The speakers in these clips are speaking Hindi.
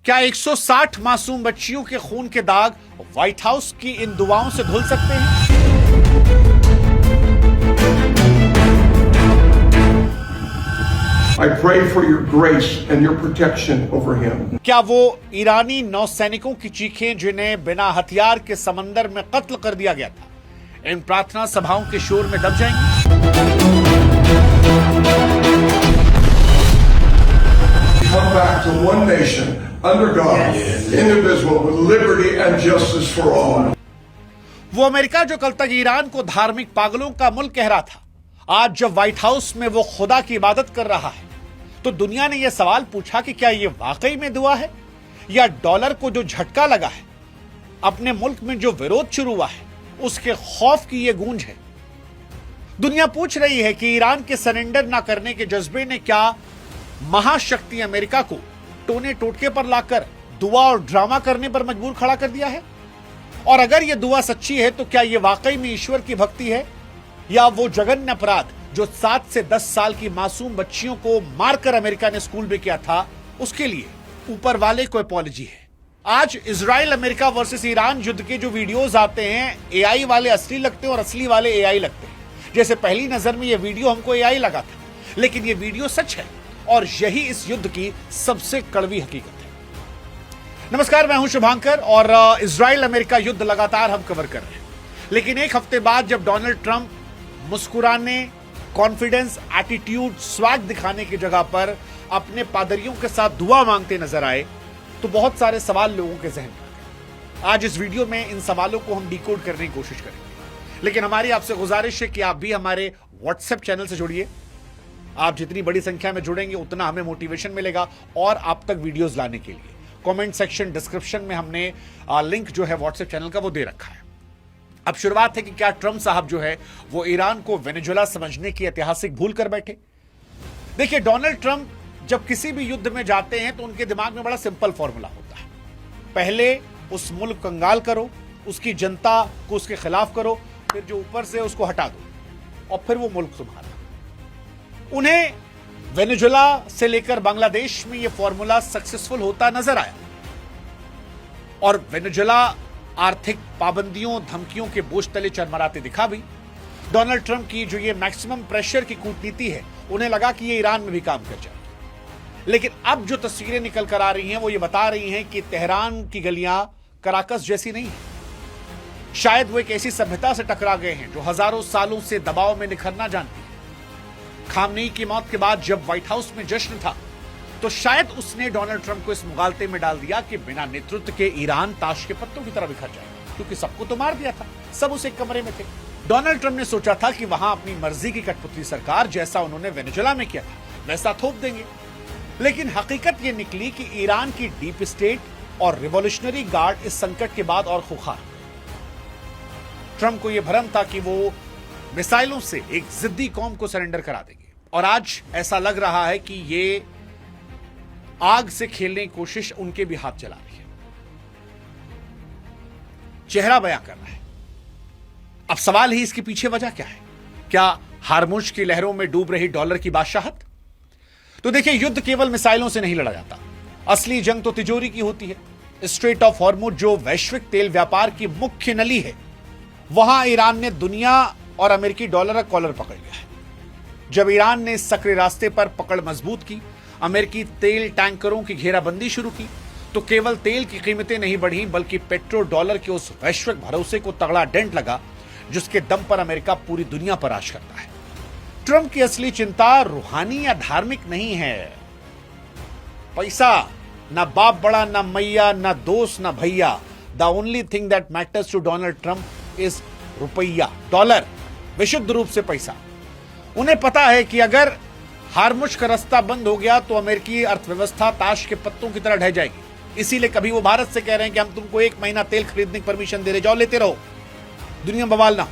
क्या 160 मासूम बच्चियों के खून के दाग व्हाइट हाउस की इन दुआओं से धुल सकते हैं? I pray for your grace and your protection over him. क्या वो ईरानी नौसैनिकों की चीखें जिन्हें बिना हथियार के समंदर में कत्ल कर दिया गया था, इन प्रार्थना सभाओं के शोर में दब जाएंगी? Come back to one nation under God, indivisible, with liberty and justice for all. वो अमेरिका जो कल तक ईरान को धार्मिक पागलों का मुल्क कह रहा था, आज जब व्हाइट हाउस में वो खुदा की इबादत कर रहा है, तो दुनिया ने यह सवाल पूछा कि क्या यह वाकई में दुआ है या डॉलर को जो झटका लगा है, अपने मुल्क में जो विरोध शुरू हुआ है, उसके खौफ की यह गूंज है। दुनिया पूछ रही है कि ईरान के सरेंडर ना करने के जज्बे ने क्या महाशक्ति अमेरिका को टोने टोटके पर लाकर दुआ और ड्रामा करने पर मजबूर खड़ा कर दिया है? और अगर यह दुआ सच्ची है तो क्या यह वाकई में ईश्वर की भक्ति है या वो जघन्य अपराध जो 7 से 10 साल की मासूम बच्चियों को मारकर अमेरिका ने स्कूल में किया था, उसके लिए ऊपर वाले को अपॉलजी है? आज इजराइल अमेरिका वर्सेस ईरान युद्ध के जो वीडियोस आते हैं, एआई वाले असली लगते हैं और असली वाले एआई लगते हैं। जैसे पहली नजर में यह वीडियो हमको एआई लगा था, लेकिन यह वीडियो सच है और यही इस युद्ध की सबसे कड़वी हकीकत है। नमस्कार, मैं हूं शुभांकर और इजराइल अमेरिका युद्ध लगातार हम कवर कर रहे हैं। लेकिन एक हफ्ते बाद जब डोनाल्ड ट्रंप मुस्कुराने, कॉन्फिडेंस, एटीट्यूड, स्वैग दिखाने की जगह पर अपने पादरियों के साथ दुआ मांगते नजर आए, तो बहुत सारे सवाल लोगों के जहन में आ गए। आज इस वीडियो में इन सवालों को हम डिकोड करने की कोशिश करेंगे, लेकिन हमारी आपसे गुजारिश है कि आप भी हमारे व्हाट्सएप चैनल से जुड़िए। आप जितनी बड़ी संख्या में जुड़ेंगे उतना हमें मोटिवेशन मिलेगा और आप तक वीडियोस लाने के लिए कमेंट सेक्शन, डिस्क्रिप्शन में हमने लिंक जो है व्हाट्सएप चैनल का वो दे रखा है। अब शुरुआत है कि क्या ट्रंप साहब जो है वो ईरान को वेनेजुएला समझने की ऐतिहासिक भूल कर बैठे? देखिए, डोनाल्ड ट्रंप जब किसी भी युद्ध में जाते हैं तो उनके दिमाग में बड़ा सिंपल फॉर्मूला होता है। पहले उस मुल्क कंगाल करो, उसकी जनता को उसके खिलाफ करो, फिर जो ऊपर से उसको हटा दो और फिर वो मुल्क तुम्हारा। उन्हें वेनेजुएला से लेकर बांग्लादेश में यह फॉर्मूला सक्सेसफुल होता नजर आया और वेनेजुएला आर्थिक पाबंदियों, धमकियों के बोझ तले चरमराते दिखा भी। डोनाल्ड ट्रंप की जो ये मैक्सिमम प्रेशर की कूटनीति है, उन्हें लगा कि ये ईरान में भी काम कर जाएगी। लेकिन अब जो तस्वीरें निकल कर आ रही हैं वो ये बता रही हैं कि तेहरान की गलियां कराकस जैसी नहीं है। शायद वो एक ऐसी सभ्यता से टकरा गए हैं जो हजारों सालों से दबाव में निखरना जानती है। खामनेई की मौत के बाद जब व्हाइट हाउस में जश्न था, तो शायद उसने डोनाल्ड ट्रंप को इस मुगालते में डाल दिया कि बिना नेतृत्व के ईरान ताश के पत्तों की तरह बिखर जाएगा, क्योंकि सबको तो मार दिया था, सब उस एक कमरे में थे। डोनाल्ड ट्रंप ने सोचा था कि वहां अपनी मर्जी की कठपुतली सरकार, जैसा उन्होंने वेनेजुएला में किया था, वैसा थोप देंगे। लेकिन हकीकत यह निकली कि ईरान की डीप स्टेट और रिवॉल्यूशनरी गार्ड इस संकट के बाद और खुखार। ट्रंप को यह भ्रम था कि वो मिसाइलों से एक जिद्दी कौम को सरेंडर करा देंगे, और आज ऐसा लग रहा है कि ये आग से खेलने की कोशिश उनके भी हाथ चला रही है, चेहरा बयां कर रहा है। अब सवाल ही इसके पीछे वजह क्या है? क्या हारमुज की लहरों में डूब रही डॉलर की बादशाहत? तो देखिए, युद्ध केवल मिसाइलों से नहीं लड़ा जाता, असली जंग तो तिजोरी की होती है। स्ट्रेट ऑफ हॉर्मुज जो वैश्विक तेल व्यापार की मुख्य नली है, वहां ईरान ने दुनिया और अमेरिकी डॉलर का कॉलर पकड़ लिया है। जब ईरान ने इस सक्रिय रास्ते पर पकड़ मजबूत की, अमेरिकी तेल टैंकरों की घेराबंदी शुरू की, तो केवल तेल की कीमतें नहीं बढ़ी, बल्कि पेट्रो डॉलर के उस वैश्विक भरोसे को तगड़ा डेंट लगा जिसके दम पर अमेरिका पूरी दुनिया पर राज करता है। ट्रंप की असली चिंता रूहानी या धार्मिक नहीं है। पैसा, ना बाप बड़ा, ना मैया, ना दोस्त, ना भैया। The only thing that matters to Donald Trump is रुपया, डॉलर, विशुद्ध रूप से पैसा। उन्हें पता है कि अगर हारमुज का रास्ता बंद हो गया तो अमेरिकी अर्थव्यवस्था ताश के पत्तों की तरह ढह जाएगी। इसीलिए कभी वो भारत से कह रहे हैं कि हम तुमको 1 महीना तेल खरीदने की परमिशन दे रहे, जाओ लेते रहो, दुनिया बवाल ना हो।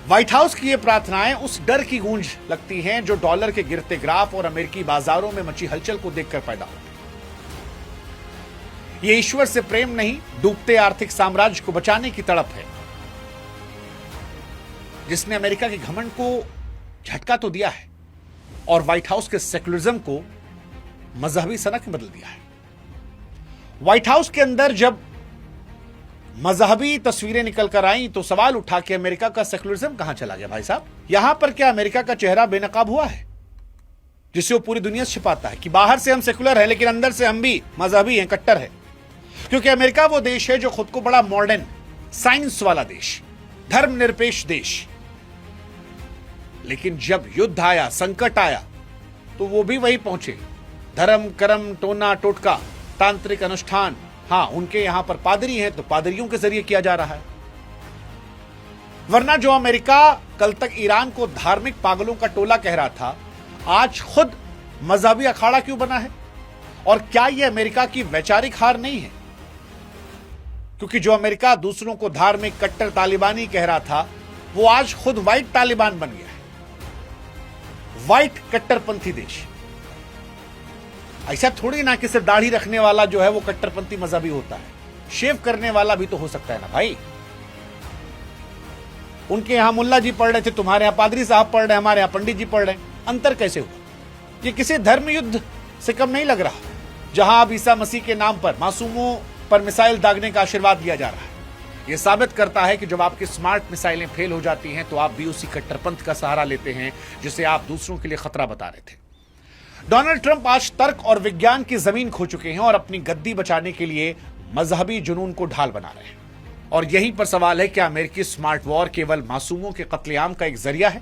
व्हाइट हाउस की ये प्रार्थनाएं उस डर की गूंज लगती हैं जो डॉलर के गिरते ग्राफ और अमेरिकी बाजारों में मची हलचल को देखकर पैदा होती है। ये ईश्वर से प्रेम नहीं, डूबते आर्थिक साम्राज्य को बचाने की तड़प है, जिसने अमेरिका के घमंड को झटका तो दिया है और व्हाइट हाउस के सेकुलरिज्म को मजहबी सनक बदल दिया है। व्हाइट हाउस के अंदर जब मजहबी तस्वीरें निकल कर आई तो सवाल उठा कि अमेरिका का सेकुलरिज्म कहां चला गया भाई साहब? यहां पर क्या अमेरिका का चेहरा बेनकाब हुआ है जिसे वो पूरी दुनिया से छिपाता है कि बाहर से हम सेकुलर है लेकिन अंदर से हम भी मजहबी हैं, कट्टर है? क्योंकि अमेरिका वो देश है जो खुद को बड़ा मॉडर्न, साइंस वाला देश, धर्मनिरपेक्ष देश, लेकिन जब युद्ध आया, संकट आया तो वो भी वही पहुंचे। धर्म कर्म टोना टोटका तांत्रिक अनुष्ठान, हां उनके यहां पर पादरी हैं तो पादरियों के जरिए किया जा रहा है। वरना जो अमेरिका कल तक ईरान को धार्मिक पागलों का टोला कह रहा था, आज खुद मजहबी अखाड़ा क्यों बना है? और क्या यह अमेरिका की वैचारिक हार नहीं है? क्योंकि जो अमेरिका दूसरों को धार्मिक कट्टर तालिबानी कह रहा था, वो आज खुद व्हाइट तालिबान बन गया है, व्हाइट कट्टरपंथी देश। ऐसा थोड़ी ना कि सिर्फ दाढ़ी रखने वाला जो है वो कट्टरपंथी मजहबी होता है, शेव करने वाला भी तो हो सकता है ना भाई। उनके यहां मुल्ला जी पढ़ रहे थे, तुम्हारे यहां पादरी साहब पढ़ रहे हैं, हमारे यहां पंडित जी पढ़ रहे हैं। अंतर कैसे हुआ? ये किसी धर्म युद्ध से कम नहीं लग रहा, जहां अब ईसा मसीह के नाम पर मासूमों पर मिसाइल दागने का आशीर्वाद दिया जा रहा है। यह साबित करता है कि जब आपकी स्मार्ट मिसाइलें फेल हो जाती हैं तो आप भी उसी कट्टरपंथ का सहारा लेते हैं जिसे आप दूसरों के लिए खतरा बता रहे थे। डोनाल्ड ट्रंप आज तर्क और विज्ञान की जमीन खो चुके हैं और अपनी गद्दी बचाने के लिए मजहबी जुनून को ढाल बना रहे हैं। और यहीं पर सवाल है, क्या अमेरिकी स्मार्ट वॉर केवल मासूमों के कत्लेआम का एक जरिया है?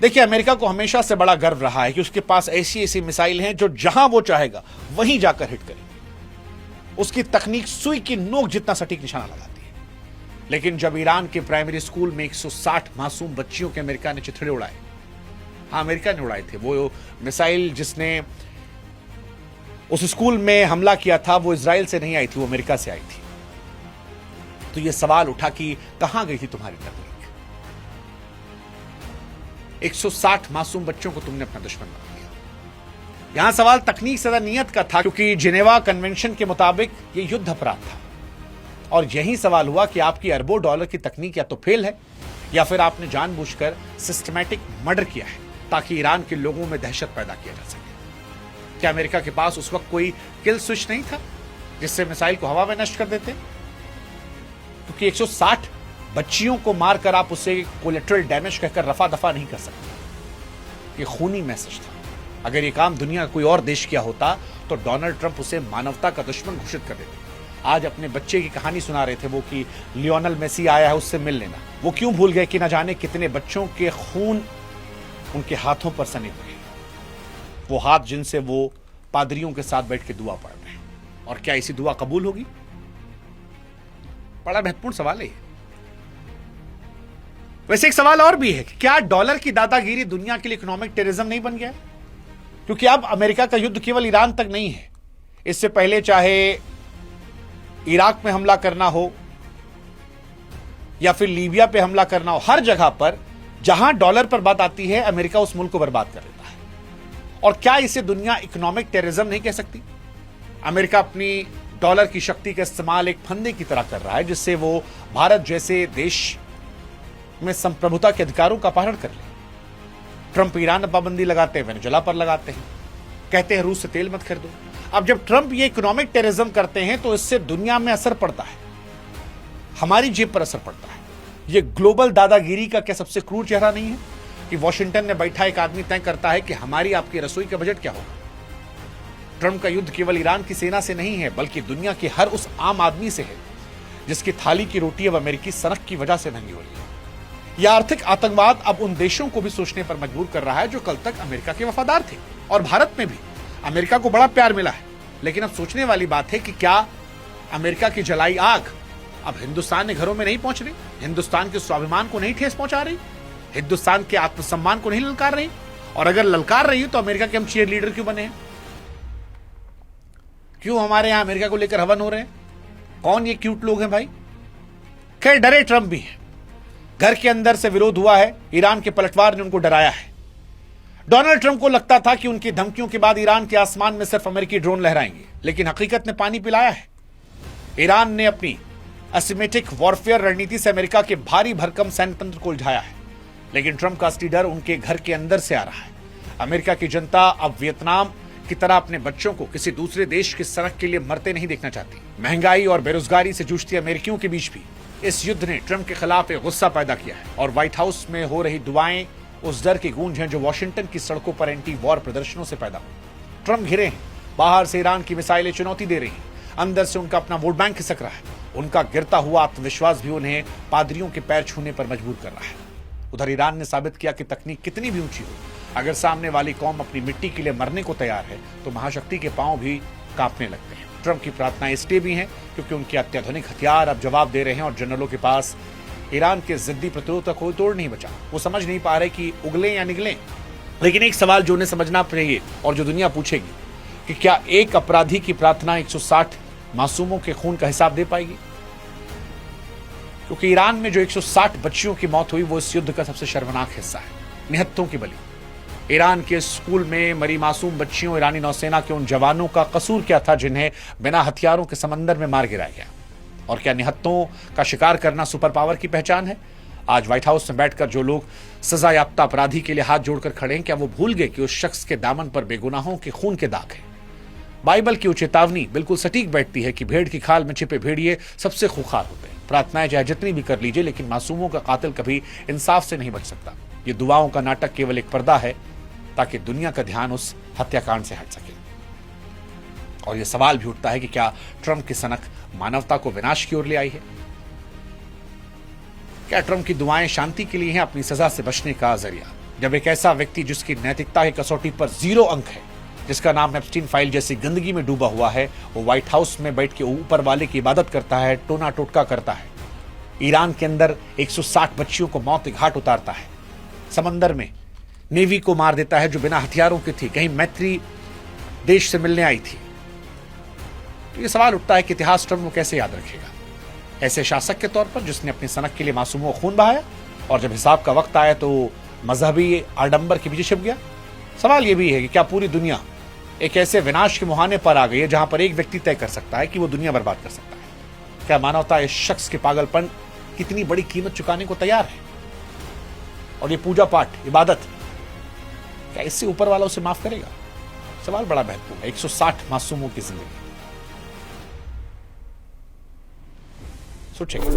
देखिए, अमेरिका को हमेशा से बड़ा गर्व रहा है कि उसके पास ऐसी ऐसी मिसाइल हैं जो जहां वो चाहेगा वहीं जाकर हिट करेगी। उसकी तकनीक सुई की नोक जितना सटीक निशाना लगाती है। लेकिन जब ईरान के प्राइमरी स्कूल में 160 मासूम बच्चियों के अमेरिका ने चिथड़े उड़ाए, हाँ अमेरिका ने उड़ाए थे, वो मिसाइल जिसने उस स्कूल में हमला किया था वो इजराइल से नहीं आई थी, वो अमेरिका से आई थी। तो ये सवाल उठा कि कहां गई थी तुम्हारी तकनीक? 160 मासूम बच्चों को तुमने अपना दुश्मन बना दिया। यहां सवाल तकनीक से ज्यादा नियत का था, क्योंकि जिनेवा कन्वेंशन के मुताबिक ये युद्ध अपराध था। और यही सवाल हुआ कि आपकी अरबों डॉलर की तकनीक या तो फेल है या फिर आपने जानबूझकर सिस्टमैटिक मर्डर किया है ताकि ईरान के लोगों में दहशत पैदा किया जा सके। क्या अमेरिका के पास उस वक्त कोई किल स्विच नहीं था जिससे मिसाइल को हवा में नष्ट कर देते? क्योंकि 160 बच्चियों को मारकर आप उसे कोलेटरल डैमेज कहकर रफा दफा नहीं कर सकते। ये खूनी मैसेज था। अगर ये काम दुनिया का कोई और देश किया होता तो डोनाल्ड ट्रंप उसे मानवता का दुश्मन घोषित कर देते। आज अपने बच्चे की कहानी सुना रहे थे वो कि लियोनल मेसी आया है, उससे मिल लेना। वो क्यों भूल गए कि न जाने कितने बच्चों के खून उनके हाथों पर सने हुए हैं, वो हाथ जिनसे वो पादरियों के साथ बैठ के दुआ पढ़ रहे हैं। और क्या ऐसी दुआ कबूल होगी? बड़ा महत्वपूर्ण सवाल है। वैसे एक सवाल और भी है कि क्या डॉलर की दादागिरी दुनिया के लिए इकोनॉमिक टेररिज्म नहीं बन गया? क्योंकि अब अमेरिका का युद्ध केवल ईरान तक नहीं है। इससे पहले चाहे इराक में हमला करना हो या फिर लीबिया पे हमला करना हो, हर जगह पर जहां डॉलर पर बात आती है अमेरिका उस मुल्क को बर्बाद कर देता है। और क्या इसे दुनिया इकोनॉमिक टेररिज्म नहीं कह सकती? अमेरिका अपनी डॉलर की शक्ति का इस्तेमाल एक फंदे की तरह कर रहा है जिससे वो भारत जैसे देश में संप्रभुता के अधिकारों का अपहरण कर ले। ट्रंप ईरान पर पाबंदी लगाते हैं, वेनेजुएला पर लगाते हैं, कहते हैं रूस से तेल मत खरीदो। अब जब ट्रंप ये इकोनॉमिक टेररिज्म करते हैं तो इससे दुनिया में असर पड़ता है, हमारी जेब पर असर पड़ता है। ये ग्लोबल दादागिरी का क्या सबसे क्रूर चेहरा नहीं है कि वॉशिंगटन में बैठा एक आदमी तय करता है कि हमारी आपकी रसोई का बजट क्या होगा? ट्रंप का युद्ध केवल ईरान की सेना से नहीं है बल्कि दुनिया के हर उस आम आदमी से है जिसकी थाली की रोटी अब अमेरिकी सनक की वजह से महंगी हो रही है। यह आर्थिक आतंकवाद अब उन देशों को भी सोचने पर मजबूर कर रहा है जो कल तक अमेरिका के वफादार थे। और भारत में भी अमेरिका को बड़ा प्यार मिला है, लेकिन अब सोचने वाली बात है कि क्या अमेरिका की जलाई आग अब हिंदुस्तान के घरों में नहीं पहुंच रही? हिंदुस्तान के स्वाभिमान को नहीं ठेस पहुंचा रही? हिंदुस्तान के आत्मसम्मान को नहीं ललकार रही? और अगर ललकार रही तो अमेरिका के हम चीयर लीडर क्यों बने हैं? क्यों हमारे यहां अमेरिका को लेकर हवन हो रहे हैं? कौन ये क्यूट लोग हैं भाई? खैर, डरे ट्रंप भी है। घर के अंदर से विरोध हुआ है, ईरान के पलटवार ने उनको डराया है। डोनाल्ड ट्रंप को लगता था कि उनकी धमकियों के बाद ईरान के आसमान में सिर्फ अमेरिकी ड्रोन लहराएंगे, लेकिन हकीकत ने पानी पिलाया है। ईरान ने अपनी एसिमेट्रिक वॉरफेयर रणनीति से अमेरिका के भारी भरकम सैन्य तंत्र को उलझाया है, लेकिन ट्रंप का असली डर उनके घर के अंदर से आ रहा है। अमेरिका की जनता अब वियतनाम की तरह अपने बच्चों को किसी दूसरे देश की सड़क के लिए मरते नहीं देखना चाहती। महंगाई और बेरोजगारी से जूझती अमेरिकियों के बीच भी इस युद्ध ने ट्रंप के खिलाफ एक गुस्सा पैदा किया है और व्हाइट हाउस में हो रही दुआएं उस डर की गूंज है जो वॉशिंगटन की सड़कों पर एंटी वॉर प्रदर्शनों से पैदा हुई। ट्रंप घिरे हैं, बाहर से ईरान की मिसाइलें चुनौती दे रही हैं, अंदर से उनका अपना वोट बैंक खिसक रहा है। उनका गिरता हुआ आत्मविश्वास भी उन्हें पादरियों के पैर छूने पर मजबूर कर रहा है। उधर ईरान ने साबित किया कि तकनीक कितनी भी ऊंची हो, अगर सामने वाली कौम अपनी मिट्टी के लिए मरने को तैयार है तो महाशक्ति के पांव भी कांपने लगते हैं। ट्रंप की प्रार्थनाएं इसलिए भी हैं क्योंकि उनके अत्याधुनिक हथियार अब जवाब दे रहे हैं और जनरलों के पास ईरान के जिद्दी प्रतिरोध का कोई तोड़ नहीं बचा। वो समझ नहीं पा रहे कि उगले या निगले। लेकिन एक सवाल जो उन्हें समझना चाहिए और जो दुनिया पूछेगी कि क्या एक अपराधी की प्रार्थना 160 मासूमों के खून का हिसाब दे पाएगी? क्योंकि ईरान में जो 160 बच्चियों की मौत हुई वो इस युद्ध का सबसे शर्मनाक हिस्सा है, निहत्तों की बलि। ईरान के स्कूल में मरी मासूम बच्चियों, ईरानी नौसेना के उन जवानों का कसूर क्या था जिन्हें बिना हथियारों के समंदर में मार गिराया गया? और क्या निहत्तों का शिकार करना सुपर पावर की पहचान है? आज व्हाइट हाउस में बैठकर जो लोग सजा याफ्ता अपराधी के लिए हाथ जोड़कर खड़े हैं, क्या वो भूल गए कि उस शख्स के दामन पर बेगुनाहों के खून के दाग हैं? बाइबल की चेतावनी बिल्कुल सटीक बैठती है कि भेड़ की खाल में छिपे भेड़िए सबसे खूंखार होते हैं। प्रार्थनाएं चाहे जितनी भी कर लीजिए, लेकिन मासूमों का कातिल कभी इंसाफ से नहीं बच सकता। ये दुआओं का नाटक केवल एक पर्दा है ताकि दुनिया का ध्यान उस हत्याकांड से हट सके। और यह सवाल भी उठता है कि क्या ट्रंप की सनक मानवता को विनाश की ओर ले आई है? क्या ट्रंप की दुआएं शांति के लिए हैं, अपनी सजा से बचने का जरिया? जब एक ऐसा व्यक्ति जिसकी नैतिकता की कसौटी पर 0 अंक है, जिसका नाम एप्स्टीन फाइल जैसी गंदगी में डूबा हुआ है, वो व्हाइट हाउस में बैठ के ऊपर वाले की इबादत करता है, टोना टोटका करता है, ईरान के अंदर 160 बच्चियों को मौत के घाट उतारता है, समंदर में नेवी को मार देता है जो बिना हथियारों की थी, कहीं मैत्री देश से मिलने आई थी। तो ये सवाल उठता है कि इतिहास ट्रंप को कैसे याद रखेगा? ऐसे शासक के तौर पर जिसने अपनी सनक के लिए मासूमों को खून बहाया और जब हिसाब का वक्त आया तो मजहबी आडंबर के पीछे छिप गया। सवाल यह भी है कि क्या पूरी दुनिया एक ऐसे विनाश के मुहाने पर आ गई है जहां पर एक व्यक्ति तय कर सकता है कि वो दुनिया बर्बाद कर सकता है? क्या मानवता इस शख्स के पागलपन कितनी बड़ी कीमत चुकाने को तैयार है? और ये पूजा पाठ, इबादत, क्या इससे ऊपर वाला उसे माफ करेगा? सवाल बड़ा महत्वपूर्ण है। 160 मासूमों की जिंदगी सोचेंगे।